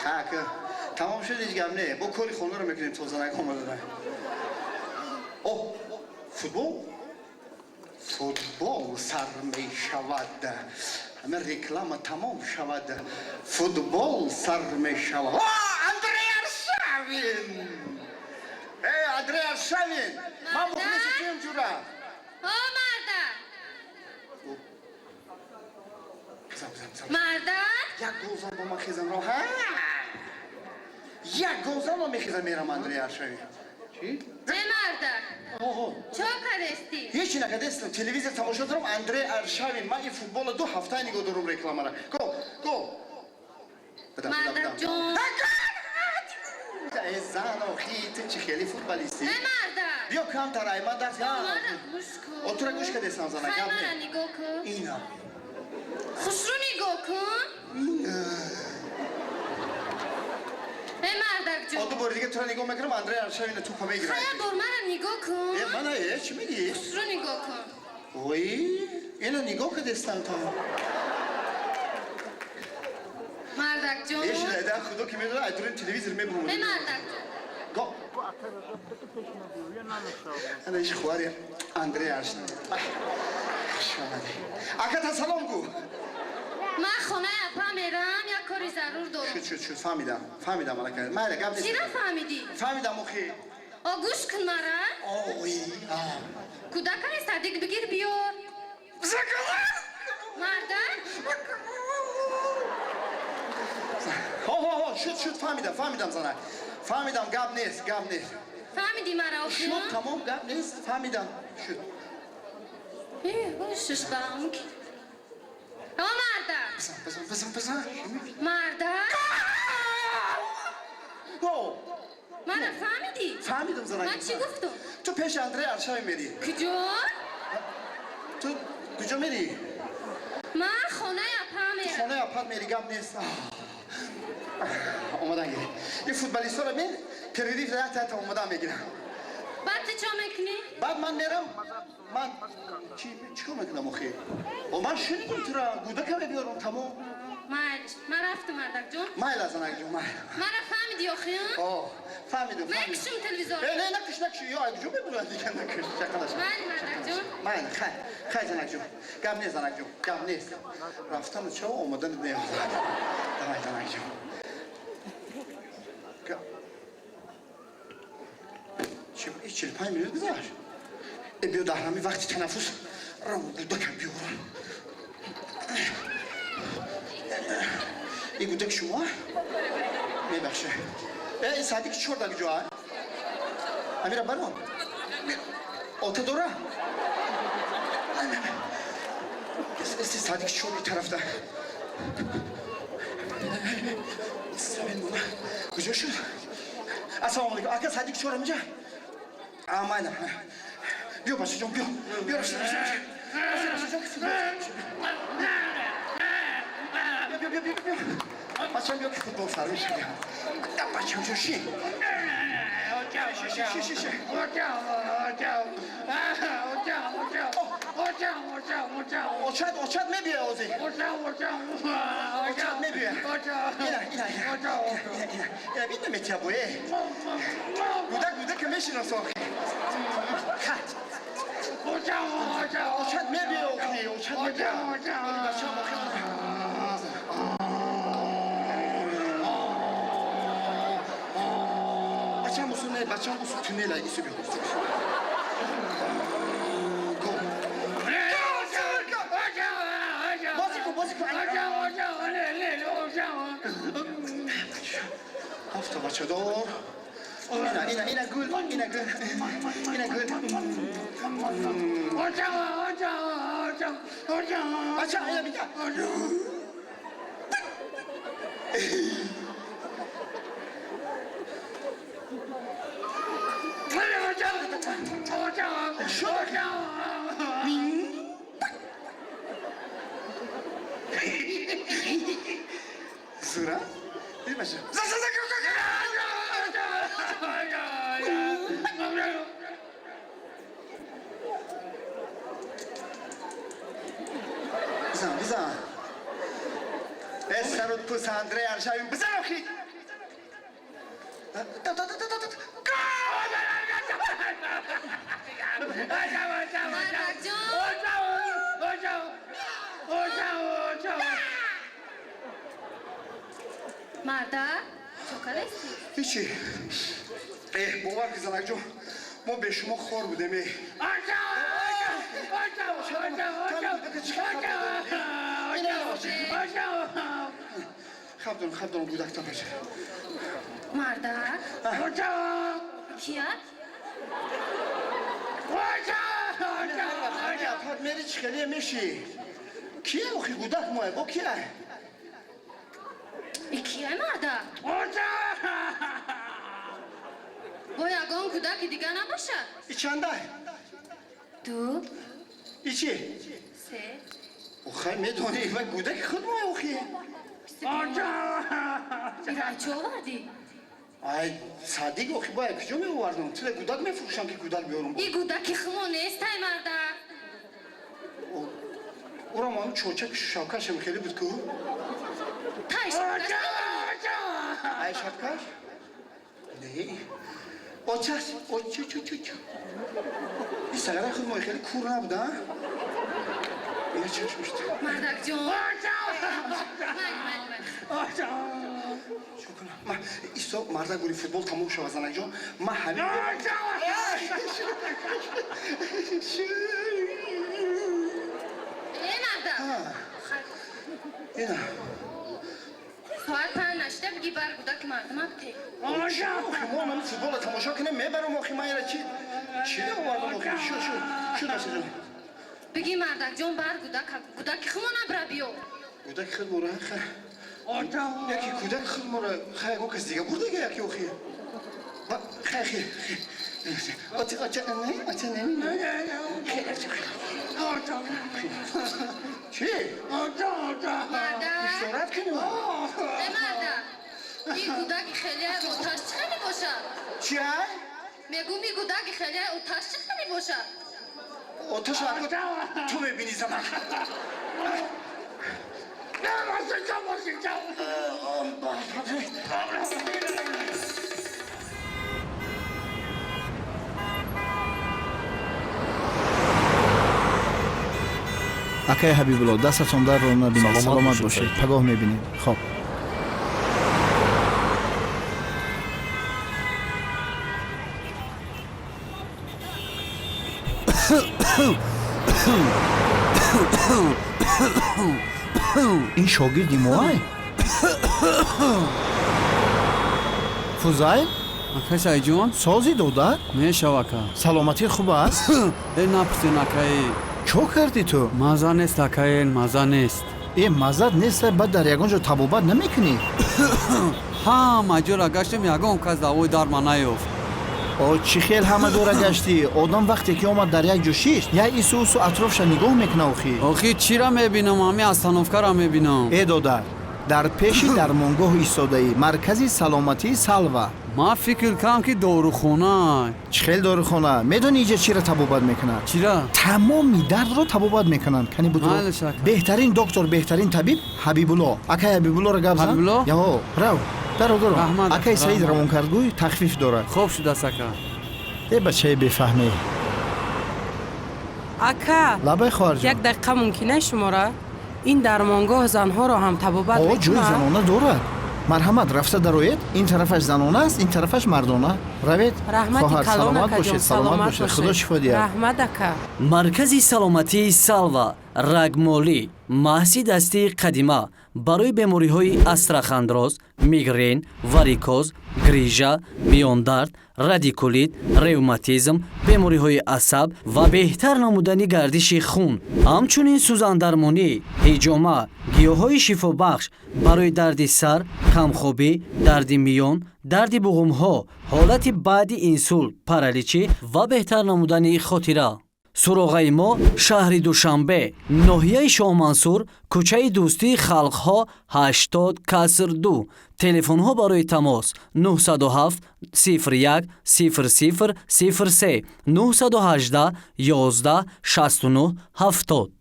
ها که تمام شد دیگه هم نه با کلی خونه رو میکنیم توزنک آمده اوه فوتبال سر می شود همه رکلام تمام شود فوتبال سر می شود اندری ارشاوین اندری ارشاوین ما مخلص چیم جورا مردن مردن یک گوزان با ما خیزم رو یک گوزان با میخیزم میرم اندری ارشاوین چی؟ چه مردن؟ چه کردستی؟ هیچی نکردستم تلویزیون تماشا دارم اندری ارشاوین من این فوتبال 2 هفته نگاه دارم رکلام را گو مردن جون ای زن و خیت چه خیلی فوتبالیستی مردن بیا کم ترای من درس مردن گوش کن اتره گوش که دستم زنه خیلی من نگاه کن اینا خوش رو نگاه کن مردن جون دو بار دیگه تو را نگاه میکنم اندری ارشاوین تو پا میگیرم خیلی بار من نگاه کن من چی میگی؟ خوش رو نگاه کن اوی اینو نگاه که دستم تا مردک جون ایش لیده خدا که میدونه ایدورین تلویزیون میبرم مردک جون گو انا ایش خواری اندری ارشاوین شامده اکا تا سلام گو من خونه اپا میرم یا کاری ضرور دارم شد فهمیدم الان که ماله گپ نیست چی را فهمیدی؟ فهمیدم اخی گوش کن مرا اوی کودکان صدیق بگیر بیار مردن شد فهمیدم زنک فهمیدم گپ نیست فهمیدی مرا اخی؟ شد تمام گپ نیست فهمیدم شد شش بانک مردن بزن مردن گو مرا فهمیدی؟ فهمیدم زنک من چی گفتم؟ تو پیش اندری ارشاوین میری کجا؟ تو کجا میری؟ من خونه اپا میرم خونه اپات میری گپ نیست اومدن گیری این فوتبالیستا رو بین کردیت راه تا اومدن میگیرم بعد چه میکنی؟ بعد من میرم من چیکار میکنم اخی؟ من شنیدم تو را گودکه بیارم تمام من رفتم مردک جون مایل از زنک جون مرا فهمیدی اخی؟ فهمیدم نکشم تلویزیون نه نکش یا اگه جون ببینم دیگه نکش چقدرش مردک جون مایل خیلی زنک جون گم نیست زنک جون گم نیست رفتن چه اومدن نمیدونم دمای زنک جون چه 45 minut گذشت بیا دهرمی وقتی تنفس رو گودکم بیارم این گودک شما میبخشه این صدیق چور در جوه امیره برام آتا دوره استی صدیق چور این طرف ده کجا شد السلام علیکم اکا صدیق چور همجا آماده بیا باشه جون بیا رشته بیا بچه‌م بیا که فوتبال سر میشه بچه‌م جو شی اوچت میبیه اوزی اوچت میبیه اینا بینه میتیابوه گودک میشینه ساخی اوچت میبیه اوکی اوچت میبیه بچه‌م بچه‌م بسو تونل ایسو بیاد بازی کن هفته بچه دار اینا گل بچه اینا بیده زورا؟ این باشه بزن سرود پس اندری ارشاوین بزن اخی مردک چوکر هستی؟ هیچی باور که زنک جون ما به شما خور بودیم خب دونم بودک تا بشه مردک کیه؟ میری چکلیه میشی کیه اوخی بودک ماه با کیه ای کیه مردک؟ با یگان کودک دیگه نباشه ای چنده؟ دو ای چی؟ سه اوخی میدونی و کودک خود ماه اوخی ایران چه آوردی؟ ای صدیق اوخی باید کجا میوردم تو کودک میفروشم که کودک بیارم ای کودک خمو نیست ای مردک او را ما چوچک شاکشم خیلی بود که تای شکرش ای شاکش؟ نه اوچش اوچ این سگره خود ما خیلی کور نبوده ها؟ اینه چش میشته مردک جون شو کنم من ایسا مردک بوری فوتبال تموم شو زنک جان من همین ای مردک اینه ساعت 5 نشته بگی بر کودک مردم تی ما من فوتبال تماشا کنیم میبرم آخی من یه چی آوردم آخی شو دست جان بگی مردک جون بر کودک خمو نبره بیو کودک خود مورا یکی کودک خود مورا خیلی اون کس دیگه برده که یکی آخی خیلی آچه نه چی؟ مردک اشارت کنیم ای مردک این کودک خیلی اوتاش خیلی باشه چی؟ میگو می کودک خیلی اوتاش خیلی باشه آتش تو میبینی زمان акай ҳабибулло дастатон дарро набинед саломат бошед пагоҳ мебинем хоб ин шогирди моай фузайл акасайҷон сози додад мешавака саломатият хуб аст напурсин акаи чо карди ту маза нест акаен маза нест маззат нест баъд дар ягон ҷо табобат намекунӣ ҳама ҷоро гаштем ягон кас давои дарма наёфт о чӣ хел ҳама дора гаштӣ одам вақте ки омад дар як ҷо шишт я исусу атрофша нигоҳ мекуна охӣ охи чира мебинам ҳами астановкара мебинам додар дар пеши дармонгоҳ истодаӣ маркази саломатии салва ман фикр кардам ки дорухона чӣ хел дорухона медонӣ иҷа чиро табобат мекунад чира тамоми дардро табобат мекунанд кани буд Майли шака. беҳтарин доктор беҳтарин табиб ҳабибулло акай ҳабибуллоро гап зан Ҳабибулло? яҳо рав даро Раҳмат, акай саид раҳмат. равонкардгӯй тахфиф дорад хуб шудааст ака бачаи бефаҳмӣ ака лабай хоҳарҷон як дақиқа мумкина шумора ин дармонгоҳ занҳоро ҳам табобат ҷои мекунад занона дорад марҳамат рафта дароед ин тарафаш занона аст ин тарафаш мардона равед раҳмати хоҳар калон саломат акаҷон бошед саломат бошед худо шифо диҳад раҳмат ака маркази саломатии салва рагмолӣ маҳси дастии қадима барои бемориҳои астрахандроз мигрен варикоз грижа миёндард радикулит ревматизм бемориҳои асаб ва беҳтар намудани гардиши хун ҳамчунин сӯзандармонӣ ҳиҷома гиёҳҳои шифобахш барои дарди сар камхобӣ дарди миён дарди буғумҳо ҳолати баъди инсул параличӣ ва беҳтар намудани хотира суроғаи мо шаҳри душанбе ноҳияи шоҳмансур кӯчаи дӯстии халқҳо 80-2 телефонҳо барои тамос 907 01 00 03 918 11 69 70